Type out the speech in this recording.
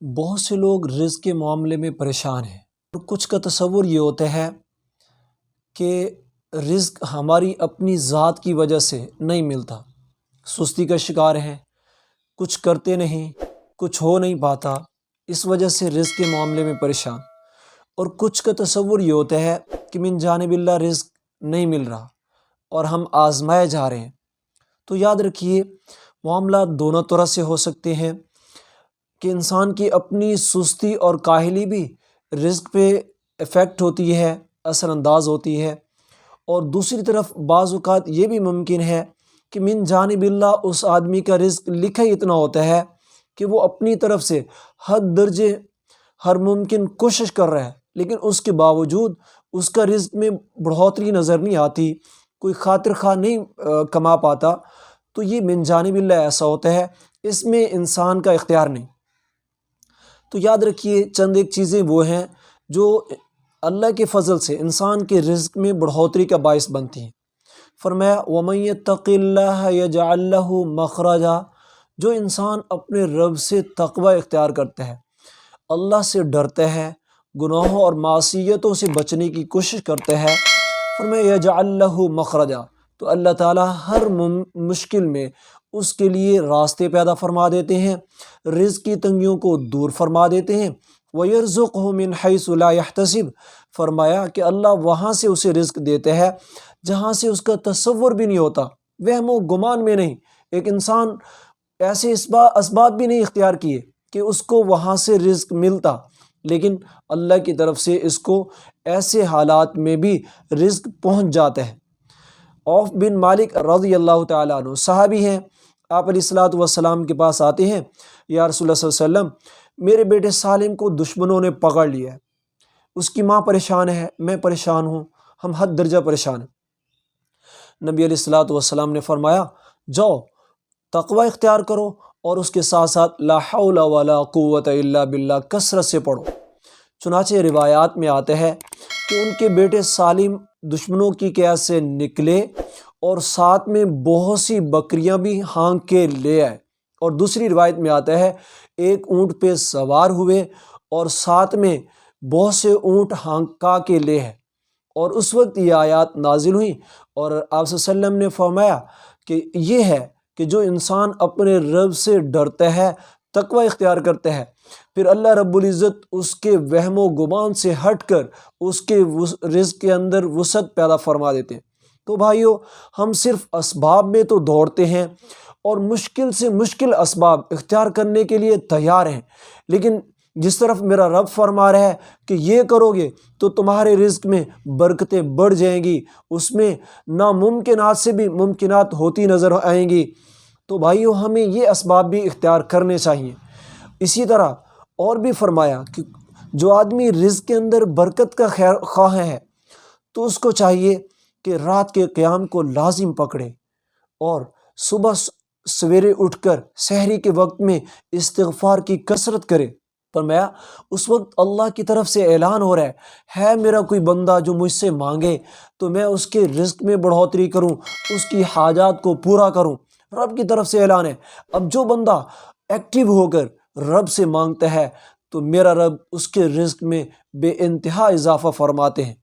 بہت سے لوگ رزق کے معاملے میں پریشان ہیں اور کچھ کا تصور یہ ہوتا ہے کہ رزق ہماری اپنی ذات کی وجہ سے نہیں ملتا، سستی کا شکار ہیں، کچھ کرتے نہیں، کچھ ہو نہیں پاتا، اس وجہ سے رزق کے معاملے میں پریشان۔ اور کچھ کا تصور یہ ہوتا ہے کہ من جانب اللہ رزق نہیں مل رہا اور ہم آزمائے جا رہے ہیں۔ تو یاد رکھیے معاملات دونوں طرح سے ہو سکتے ہیں کہ انسان کی اپنی سستی اور کاہلی بھی رزق پہ افیکٹ ہوتی ہے، اثر انداز ہوتی ہے، اور دوسری طرف بعض اوقات یہ بھی ممکن ہے کہ من جانب اللہ اس آدمی کا رزق لکھا ہی اتنا ہوتا ہے کہ وہ اپنی طرف سے حد درجے ہر ممکن کوشش کر رہا ہے، لیکن اس کے باوجود اس کا رزق میں بڑھوتری نظر نہیں آتی، کوئی خاطر خواہ نہیں کما پاتا۔ تو یہ من جانب اللہ ایسا ہوتا ہے، اس میں انسان کا اختیار نہیں۔ تو یاد رکھیے چند ایک چیزیں وہ ہیں جو اللہ کے فضل سے انسان کے رزق میں بڑھوتری کا باعث بنتی ہیں۔ فرمایا وَمَن يَتَّقِ اللَّهَ يَجْعَل لَّهُ مَخْرَجًا، جو انسان اپنے رب سے تقوی اختیار کرتا ہے، اللہ سے ڈرتا ہے، گناہوں اور معصیتوں سے بچنے کی کوشش کرتا ہے، فرمایا يَجْعَل لَّهُ مَخْرَجًا، تو اللہ تعالیٰ ہر مشکل میں اس کے لیے راستے پیدا فرما دیتے ہیں، رزق کی تنگیوں کو دور فرما دیتے ہیں۔ وَيَرْزُقْهُ مِنْ حَيْثُ لَا يَحْتَسِبُ، فرمایا کہ اللہ وہاں سے اسے رزق دیتے ہیں جہاں سے اس کا تصور بھی نہیں ہوتا، وہم و گمان میں نہیں۔ ایک انسان ایسے اسباب بھی نہیں اختیار کیے کہ اس کو وہاں سے رزق ملتا، لیکن اللہ کی طرف سے اس کو ایسے حالات میں بھی رزق پہنچ جاتا ہے۔ عوف بن مالک رضی اللہ تعالیٰ عنہ صحابی ہیں، آپ علیہ الصلوۃ والسلام کے پاس آتے ہیں، یا رسول اللہ صلی اللہ علیہ وسلم میرے بیٹے سالم کو دشمنوں نے پکڑ لیا ہے، اس کی ماں پریشان ہے، میں پریشان ہوں، ہم حد درجہ پریشان ہیں۔ نبی علیہ الصلوۃ والسلام نے فرمایا جاؤ تقوی اختیار کرو اور اس کے ساتھ ساتھ لا حول ولا قوت الا باللہ کثرت سے پڑھو۔ چنانچہ روایات میں آتا ہے کہ ان کے بیٹے سالم دشمنوں کی قید سے نکلے اور ساتھ میں بہت سی بکریاں بھی ہانک کے لے آئے، اور دوسری روایت میں آتا ہے ایک اونٹ پہ سوار ہوئے اور ساتھ میں بہت سے اونٹ ہانکا کے لے ہیں، اور اس وقت یہ آیات نازل ہوئیں اور آپ صلی اللہ علیہ وسلم نے فرمایا کہ یہ ہے کہ جو انسان اپنے رب سے ڈرتا ہے، تقوی اختیار کرتا ہے، پھر اللہ رب العزت اس کے وہم و گمان سے ہٹ کر اس کے رزق کے اندر وسعت پیدا فرما دیتے ہیں۔ تو بھائیو، ہم صرف اسباب میں تو دوڑتے ہیں اور مشکل سے مشکل اسباب اختیار کرنے کے لیے تیار ہیں، لیکن جس طرف میرا رب فرما رہا ہے کہ یہ کرو گے تو تمہارے رزق میں برکتیں بڑھ جائیں گی، اس میں ناممکنات سے بھی ممکنات ہوتی نظر آئیں گی۔ تو بھائیو، ہمیں یہ اسباب بھی اختیار کرنے چاہیے۔ اسی طرح اور بھی فرمایا کہ جو آدمی رزق کے اندر برکت کا خواہ ہے تو اس کو چاہیے کہ رات کے قیام کو لازم پکڑے اور صبح سویرے اٹھ کر سحری کے وقت میں استغفار کی کثرت کرے۔ فرمایا اس وقت اللہ کی طرف سے اعلان ہو رہا ہے میرا کوئی بندہ جو مجھ سے مانگے تو میں اس کے رزق میں بڑھوتری کروں، اس کی حاجات کو پورا کروں، رب کی طرف سے اعلان ہے۔ اب جو بندہ ایکٹیو ہو کر رب سے مانگتا ہے تو میرا رب اس کے رزق میں بے انتہا اضافہ فرماتے ہیں۔